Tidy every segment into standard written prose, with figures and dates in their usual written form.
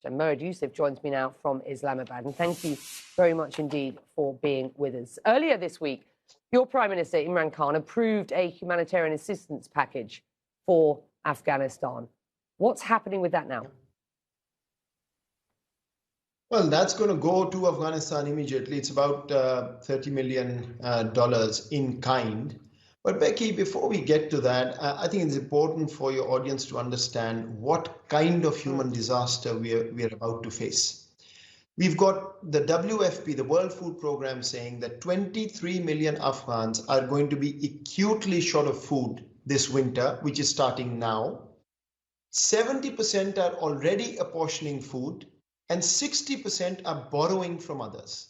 And معیدیوسف joins me now from Islamabad. And thank you very much indeed for being with us. Earlier this week, your Prime Minister, Imran Khan, approved a humanitarian assistance package for Afghanistan. What's happening with that now? Well, that's going to go to Afghanistan immediately. It's about $30 million in kind. But Becky, before we get to that, I think it's important for your audience to understand what kind of human disaster we are about to face. We've got the WFP, the World Food Program, saying that 23 million Afghans are going to be acutely short of food this winter, which is starting now. 70% are already apportioning food, and 60% are borrowing from others.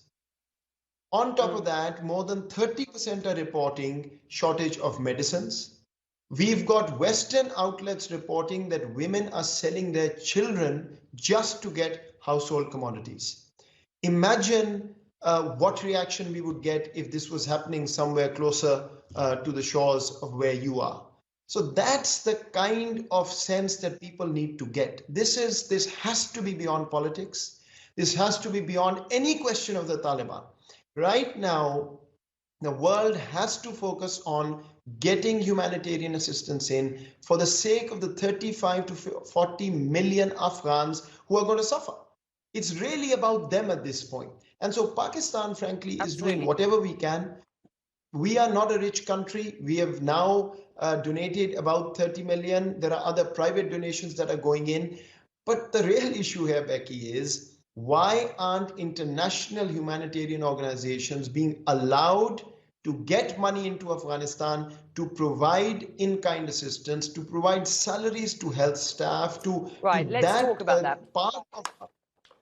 On top of that, more than 30% are reporting shortage of medicines. We've got Western outlets reporting that women are selling their children just to get household commodities. Imagine what reaction we would get if this was happening somewhere closer to the shores of where you are. So that's the kind of sense that people need to get. This has to be beyond politics. This has to be beyond any question of the Taliban. Right now, the world has to focus on getting humanitarian assistance in for the sake of the 35 to 40 million Afghans who are going to suffer. It's really about them at this point. And so Pakistan, frankly, is doing whatever we can. We are not a rich country. We have now donated about 30 million. There are other private donations that are going in. But the real issue here, Becky, is why aren't international humanitarian organizations being allowed to get money into Afghanistan, to provide in-kind assistance, to provide salaries to health staff, to let's talk about that. Part of